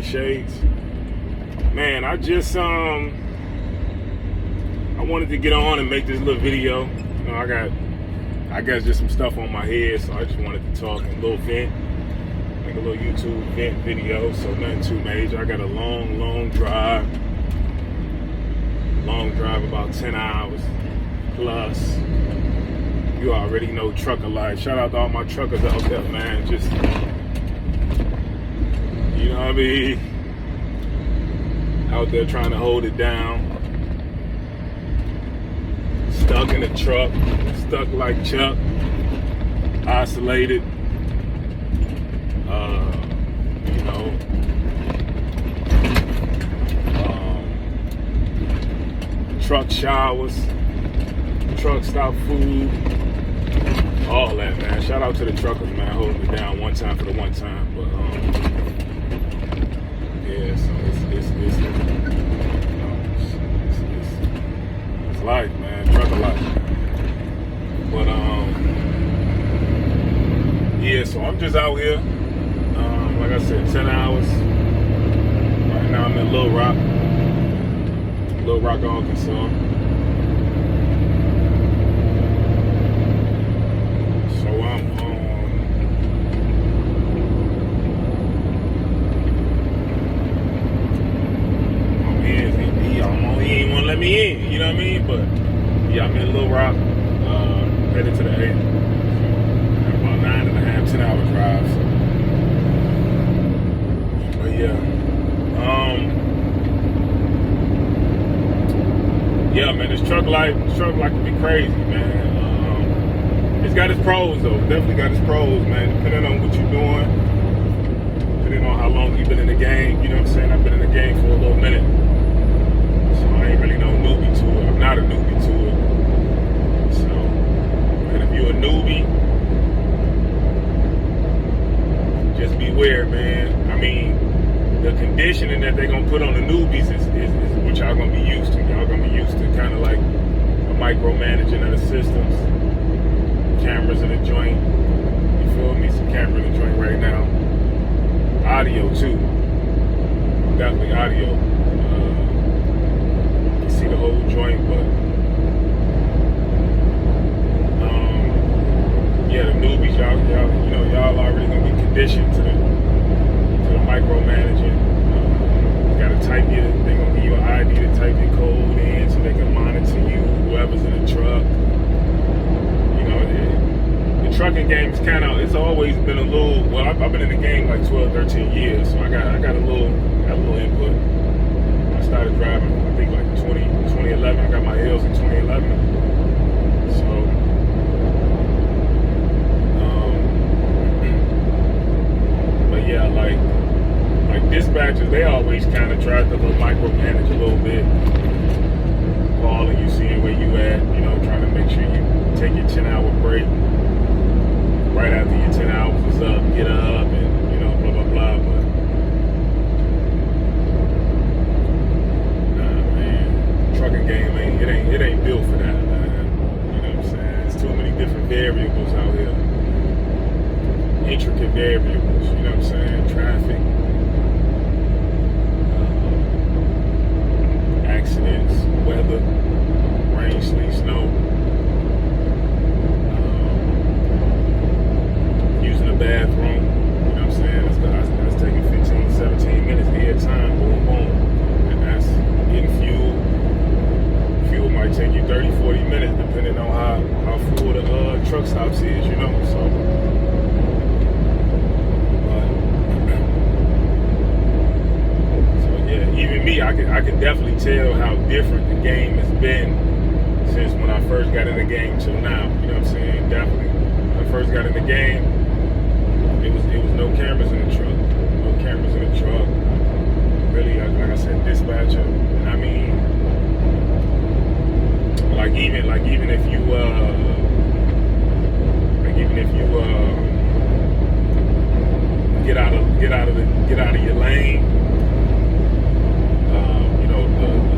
Tony Shades. Man, I wanted to get on and make this little video. You know, I got just some stuff on my head, so I just wanted to talk and a little vent, make a little YouTube vent video. So nothing too major. I got a long drive. Long drive, about 10 hours plus. You already know trucker life. Shout out to all my truckers out there, man. Just, you know what I mean? Out there trying to hold it down. Stuck in a truck, stuck like Chuck, isolated. You know, truck showers, truck stop food, all that, man. Shout out to the truckers, man, holding it down one time for the one time. But yeah, so it's life, man, trucker life. But yeah, so I'm just out here. Like I said, 10 hours. Right now I'm in Little Rock, Arkansas. So I'm he ain't wanna let me in, you know what I mean? But yeah, I'm in Little Rock, headed to the 8. About 9.5, 10 hour drive. So. But yeah. Yeah, man, this truck life can be crazy, man. It's got its pros, though. Definitely got its pros, man. Depending on what you're doing, depending on how long you've been in the game. You know what I'm saying? I've been in the game for a little minute, so I ain't really no newbie to it. I'm not a newbie to it. So, and if you're a newbie, just beware, man. I mean, the conditioning that they're gonna put on the newbies is what y'all gonna be used to. Y'all gonna be used to kind of like a micromanaging of the systems, cameras in the joint. You feel me? Some camera in the joint right now. Audio too, definitely audio. You can see the whole joint, but yeah, the newbies, y'all already gonna be conditioned to the micromanaging. Gotta type they're gonna give you an ID to type your code in so they can monitor you, whoever's in the truck. You know, the trucking game is it's always been a little, well, I've been in the game like 12, 13 years, so I got a little input. I started driving, I think like 2011, I got my L's in 2011. So, but yeah, like dispatchers, they always kind of try to micromanage a little bit. Calling you, seeing where you at, you know, trying to make sure you take your 10-hour break. Right after your 10 hours is up, get up and, you know, blah, blah, blah. But, nah, man, trucking game it ain't built for that, man. You know what I'm saying? There's too many different variables out here. Intricate variables, you know what I'm saying? Traffic. Accidents, weather, rain, sleet, snow, using the bathroom, you know what I'm saying? That's taking 15, 17 minutes ahead of time, boom, boom. And that's getting fuel. Fuel might take you 30, 40 minutes depending on how full the truck stops is, you know? So, even me, I can definitely tell how different the game has been since when I first got in the game till now. You know what I'm saying? Definitely. When I first got in the game, it was no cameras in the truck. No cameras in the truck. Really, like I said, dispatcher. And I mean, even if you get out of your lane.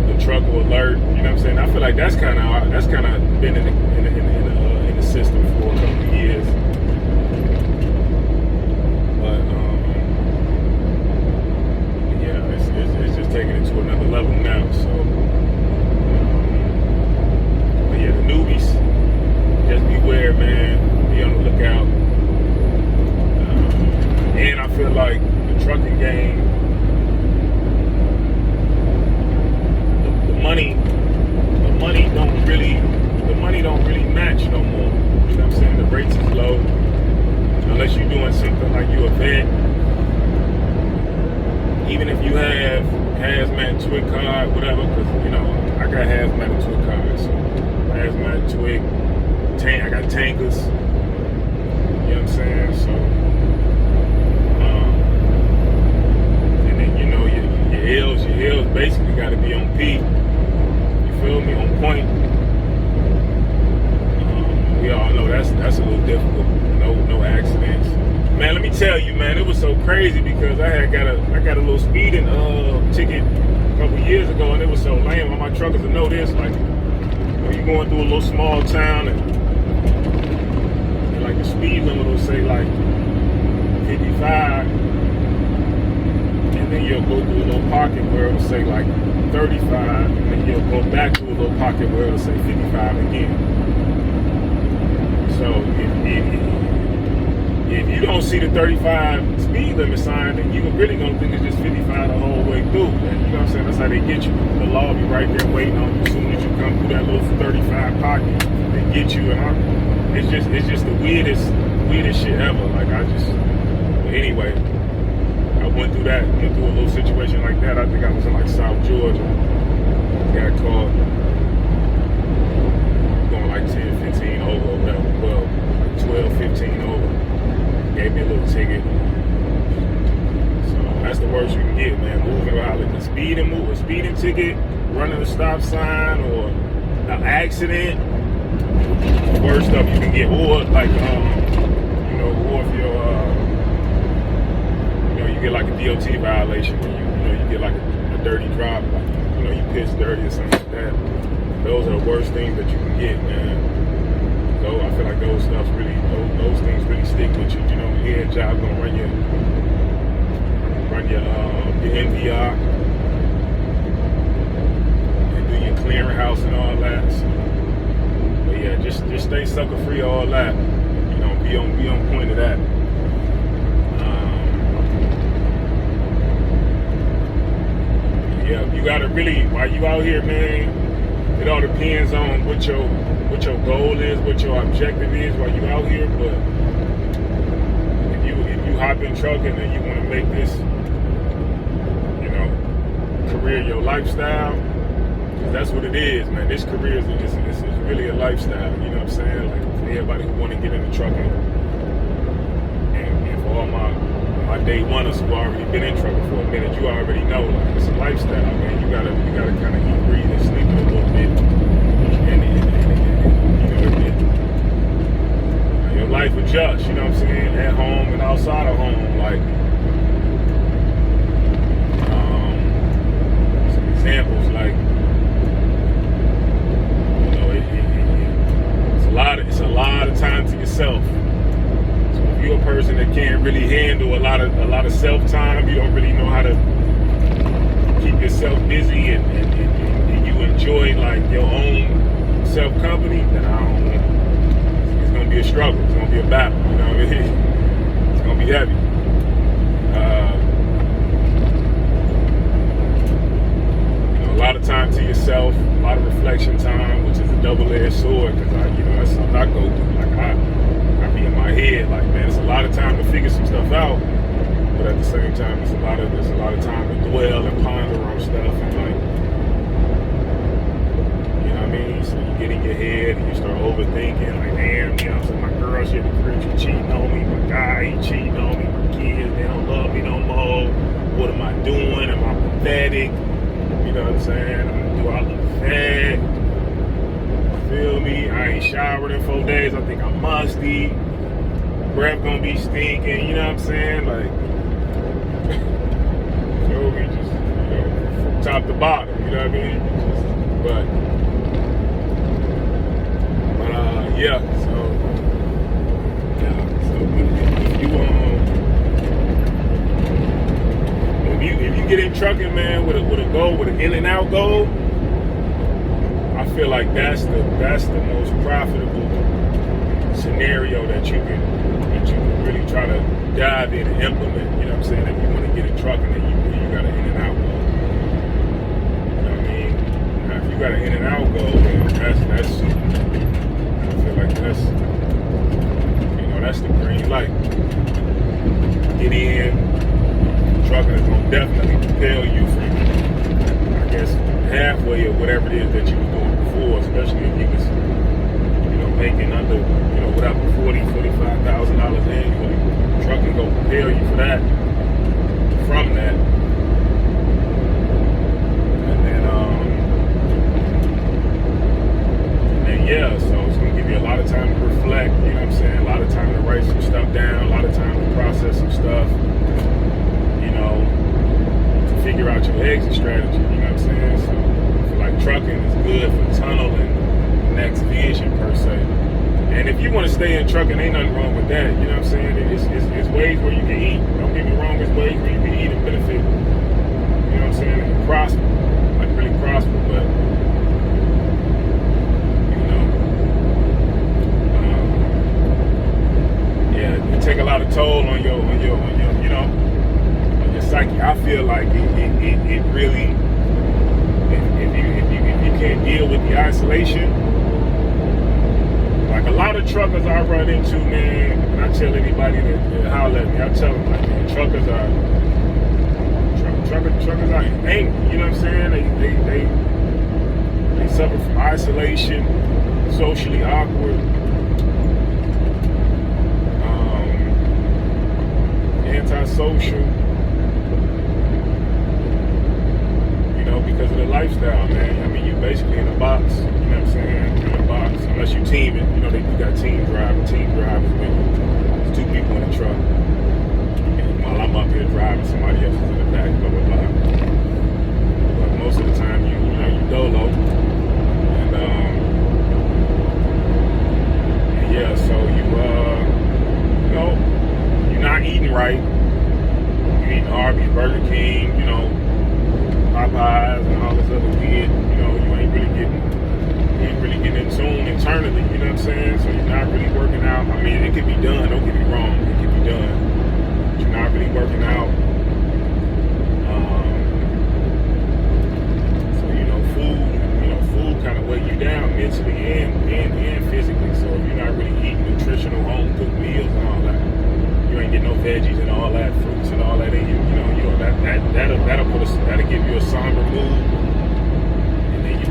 The truck will alert. You know what I'm saying? I feel like that's kind of been in the system for a couple of years. But taking it to another level now. So, but yeah, the newbies, just beware, man. Be on the lookout. And I feel like the trucking game, the money don't really match no more. You know what I'm saying? The rates is low. Unless you're doing something like you a vet. Even if you have hazmat twig card, whatever, because you know I got hazmat and twig card, so hazmat twig, I got tankers. You know what I'm saying? So, and then you know your L's basically got to be on P. You feel me? On point. We all know that's a little difficult. No accidents. Man, let me tell you, man, it was so crazy because I got a little speeding ticket a couple years ago, and it was so lame. All my truckers will know this, like when you're going through a little small town and like the speed limit will say like 55, and then you'll go through a little pocket where it'll say like 35, and then you'll go back to a little pocket where it'll say 55 again. So if you don't see the 35 speed limit sign, then you're really gonna think it's just 55 the whole way through. And you know what I'm saying? That's how they get you. The law will be right there waiting on you as soon as you come through that little 35 pocket. They get you, and it's just the weirdest shit ever. Like but anyway, I went through a little situation like that. I think I was in like South Georgia. Got caught going like 10, 15 over, or whatever. Well, 12, 15 over. Gave me a little ticket. So that's the worst you can get, man. Moving around like a speeding ticket, running a stop sign, or an accident. The worst stuff you can get, or like or if you get like a DOT violation, you get like a dirty drop, like you piss dirty or something like that. Those are the worst things that you can get, man. So I feel like those things really stick with you. You know, your head job gonna run your MVR and do your clearinghouse and all that. So, but yeah, just stay sucker free, all that. You know, be on point of that. Yeah, you gotta really, while you out here, man, it all depends on what your goal is, what your objective is while you out here. But if you hop in trucking and you want to make this, career your lifestyle, because that's what it is, man. This career is really a lifestyle. You know what I'm saying? Like for everybody who want to get into trucking, and for all my day oneers who already been in trucking for a minute, you already know, like, it's a lifestyle, man. You gotta kind of eat, breathe, and sleep it a little bit. Your life adjusts, you know what I'm saying, at home and outside of home. Like, some examples, like, it's a lot of time to yourself. So if you're a person that can't really handle a lot of self time, you don't really know how to keep yourself busy, and you enjoy like your own self company, then it's gonna be a struggle. It's gonna be a battle. You know what I mean? It's gonna be heavy. A lot of time to yourself, a lot of reflection time, which is a double-edged sword, because that's something I go through. Like I be in my head, like, man, it's a lot of time to figure some stuff out, but at the same time, there's a lot of time to dwell and ponder on stuff, and like, you know what I mean? So you get in your head and you start overthinking, like, damn, so my girl, she at the crib, she cheating on me, my guy, he cheating on me, my kids, they don't love me no more. What am I doing? Am I pathetic? You know what I'm saying? Do I look fat? Feel me? I ain't showered in 4 days. I think I'm musty. Breath gonna be stinking. You know what I'm saying? Like, feel me? Just, from top to bottom. You know what I mean? But yeah. So if you you get in trucking, man, with a goal, with an in and out goal, I feel like that's the most profitable scenario that you can really try to dive in and implement. You know what I'm saying? If you want to get in trucking, then you got an in and out goal. You know what I mean? Now, if you got an in and out goal, then that's I feel like that's the green light. Get in. Trucking is gonna definitely propel you from, I guess, halfway of whatever it is that you were doing before, especially if you was, making under, whatever, $40,000-$45,000 annually. Trucking gonna propel you for that, from that. And then yeah, so it's gonna give you a lot of time to reflect, you know what I'm saying? A lot of time to write some stuff down, a lot of time to process some stuff. To figure out your exit strategy, you know what I'm saying? So I feel like trucking is good for tunneling the next vision per se. And if you want to stay in trucking, ain't nothing wrong with that, you know what I'm saying? It's ways where you can eat. Don't get me wrong, it's ways where you can eat and benefit, you know what I'm saying? And prosper, like really prosper, but it take a lot of toll on your psyche. I feel like it really, if you can't deal with the isolation, like a lot of truckers I run into, man, and I tell anybody that holler at me, I tell them, like, man, truckers are angry, you know what I'm saying? They suffer from isolation, socially awkward, antisocial, because of the lifestyle, man. I mean, you basically in a box, you know what I'm saying? You're in a box, unless you teaming. They got team drivers with two people in the truck. And while I'm up here driving, somebody else is in the back, blah, blah, blah. But most of the time, you dolo. And yeah, so you're not eating right. You're eating Arby's, Burger King, Popeyes and all this other weird, you ain't really getting in tune internally, you know what I'm saying? So you're not really working out. I mean, it can be done, don't get me wrong, it can be done. But you're not really working out. So, food kind of weigh you down mentally and physically. So if you're not really eating nutritional home cooked meals and all that, you ain't getting no veggies and all that, fruits and all that in you. That'll give you a somber mood. And then you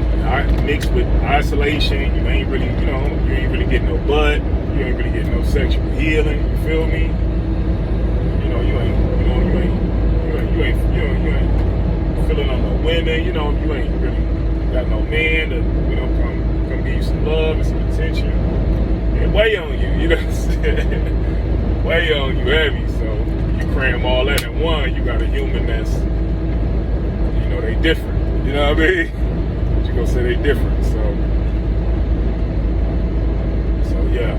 mixed with isolation, you ain't really getting no butt, you ain't really getting no sexual healing. You feel me? You ain't feeling on no women. You ain't really got no man to come give you some love and some attention. It weigh on you. You know what I'm saying? Weigh on you heavy. So you cram all that in one, you got a human that's, they different. You know what I mean? But you gonna say they different. So yeah.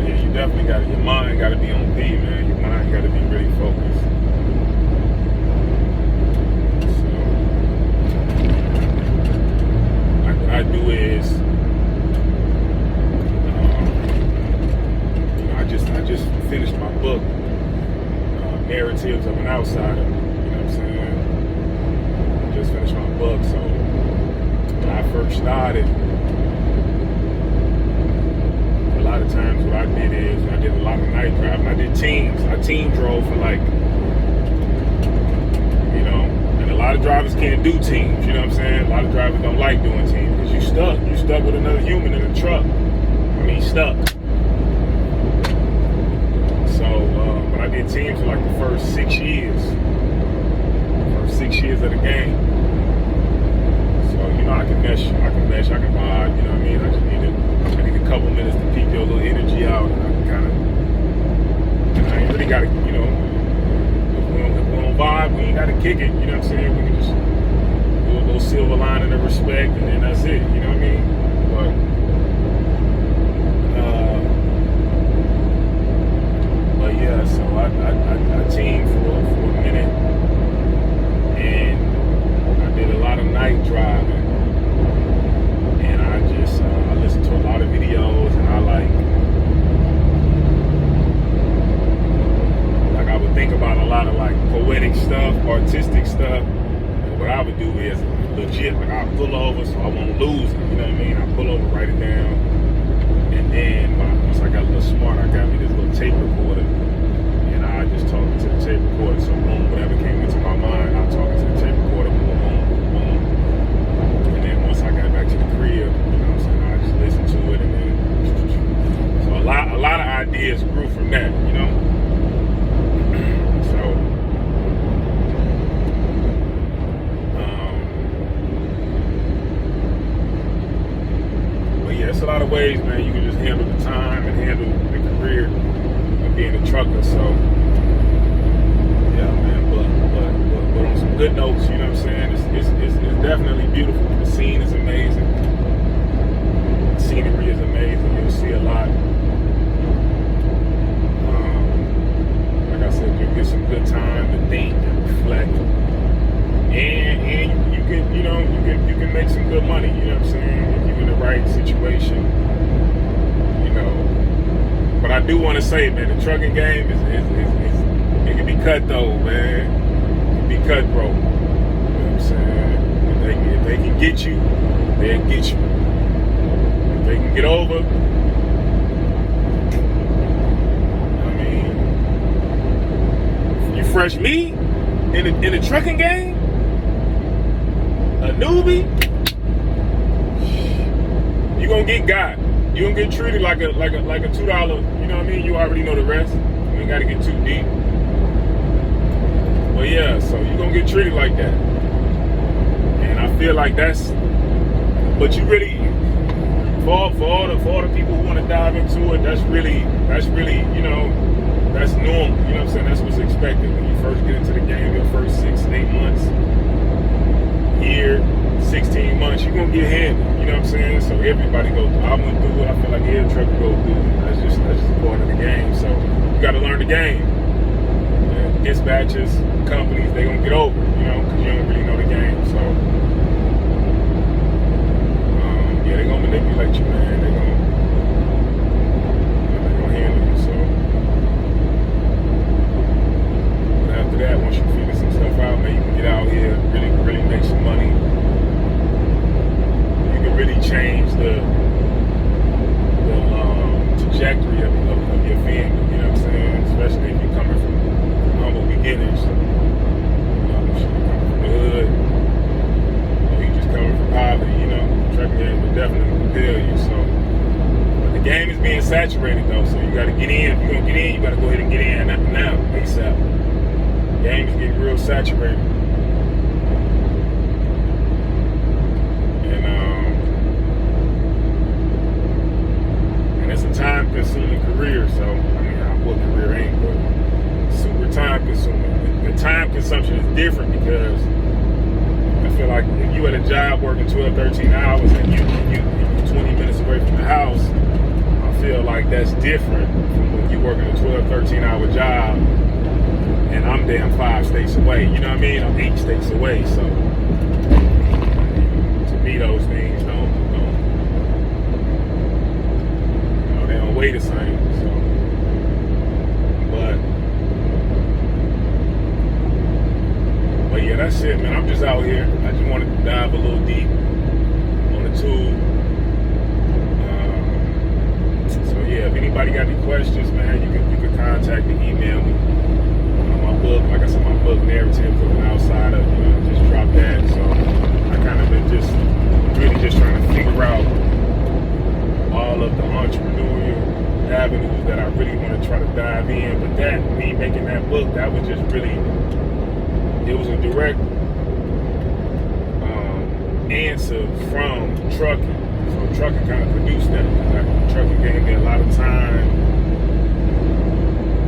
You definitely got your mind got to be on P, man. Your mind got to be really focused. So what I do is, I just finished my book, Narratives of an Outsider. You know what I'm saying? Just finished my book. So when I first started, a lot of times what I did is I did a lot of night driving. I did teams. I team drove for and a lot of drivers can't do teams. You know what I'm saying? A lot of drivers don't like doing teams because you're stuck. You're stuck with another human in a truck. I mean, stuck. But I did teams for the first 6 years. First 6 years of the game. So, I can mesh, I can vibe, you know what I mean? I need a couple minutes to peep your little energy out, and I can kind of, I ain't really got to, if we don't vibe, we ain't got to kick it, you know what I'm saying? We can just do a little silver lining of respect, and then that's it, you know what I mean? But yeah, so I teamed for artistic stuff. And what I would do is legit, like I'll pull over so I won't lose it. You know what I mean? I pull over, write it down, and then once I got a little smart, I got me this little tape recorder, and I just talk to the tape recorder. So boom, whatever came into my mind, I talk to the tape recorder, boom, boom, boom. And then once I got back to the crib, you know what I'm saying, I just listened to it, and then so a lot of ideas grew from that, you know. There's a lot of ways, man, you can just handle the time and handle the career of being a trucker. So, yeah, man, but on some good notes, you know what I'm saying? It's definitely beautiful. The scene is amazing. The scenery is amazing. You'll see a lot. Like I said, you'll get some good time to think and reflect. And you can, you know, you can make some good money, you know what I'm saying? If you're in the right situation, you know. But I do want to say, man, the trucking game is it can be cutthroat, man. It can be cutthroat. You know what I'm saying? If they can get you, they'll get you. If they can get over, I mean, you fresh meat in the trucking game? A newbie, you gonna get got. You gonna get treated like a $2. You know what I mean? You already know the rest. You ain't gotta get too deep. Well, yeah. So you gonna get treated like that, and I feel like that's. But you really, for all the people who want to dive into it, that's really, you know, that's normal. You know what I'm saying? That's what's expected when you first get into the game. Your first 6 to 8 months. Year, 16 months, you're gonna get handled, you know what I'm saying? So everybody go through. I went through it. I feel like every trucker go through it. That's just part of the game. So you gotta learn the game. And dispatchers, companies, they gonna get over, you know, because you don't really know the game. So yeah, they gonna manipulate you, man. They gonna handle you. So but after that, once you figure some stuff out, man, you can get out here, really make some money. You can really change the trajectory of your family, you know what I'm saying? Especially if you're coming from humble beginnings. You know, if you're coming from the hood, or you just coming from poverty, you know, the trucking game would definitely compel you. So, but the game is being saturated though, so you gotta get in. If you're gonna get in, you gotta go ahead and get in now, ASAP. The game is getting real saturated. And it's a time-consuming career, so, I mean, what career ain't, but super time-consuming. The time consumption is different because I feel like if you at a job working 12, 13 hours and you're 20 minutes away from the house, I feel like that's different from when you're working a 12, 13-hour job and I'm damn 5 states away. You know what I mean? I'm 8 states away, so to me those things don't weigh the same. So, but yeah, that's it, man. I'm just out here. I just wanted to dive a little deep on the tube. So yeah, if anybody got any questions, man, you can contact me, email me. My book, like I said, my book Narratives of an Outsider, you know, just dropped that. So I kind of been really just trying to figure out all of the entrepreneurial avenues that I really want to try to dive in. But me making that book, that was just really, it was a direct answer from trucking. So trucking kind of produced that. Like, trucking gave me a lot of time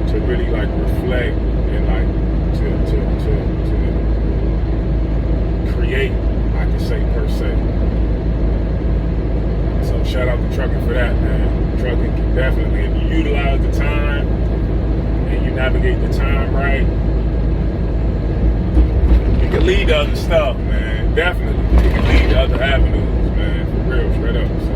to really like reflect and like to create, I can say, per se. So shout out to trucking for that, man. Trucking can definitely, if you utilize the time and you navigate the time right, it can lead to other stuff, man. Definitely. It can lead to other avenues, man. For real, straight up. So,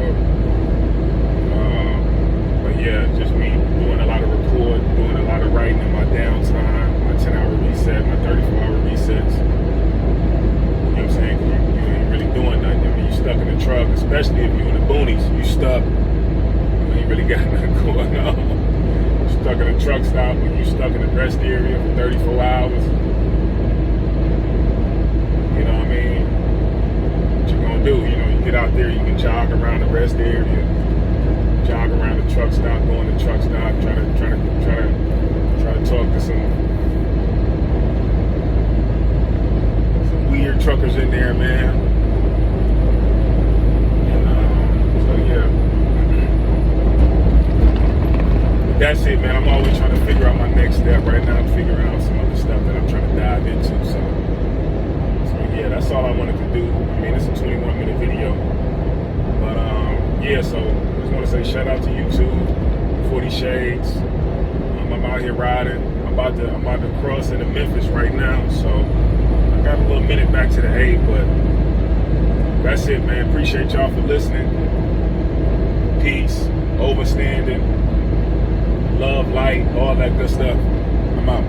but yeah, just me doing a lot of recording, doing a lot of writing in my downtime, my 10-hour reset, my 34-hour resets. You know what I'm saying? You ain't really doing nothing. I mean, you stuck in the truck, especially if you're in the boonies. You stuck. You ain't really got nothing going on. You stuck in a truck stop when you stuck in the rest area for 34 hours. You know what I mean? What you gonna do? You know, you get out there, you can jog around the rest area, jog around the truck stop, go in the truck stop, try to talk to some weird truckers in there, man. And so yeah, but that's it, man. I'm always trying to figure out my next step. Right now, I'm figuring out some other stuff that I'm trying to dive into. So yeah, that's all I wanted to do. I mean, it's a 21-minute video, but yeah. So I just want to say shout out to YouTube, 40 Shades. I'm out here riding. I'm about to cross into Memphis right now, so I got a little minute back to the 8, but that's it, man. Appreciate y'all for listening. Peace, overstanding, love, light, all that good stuff. I'm out.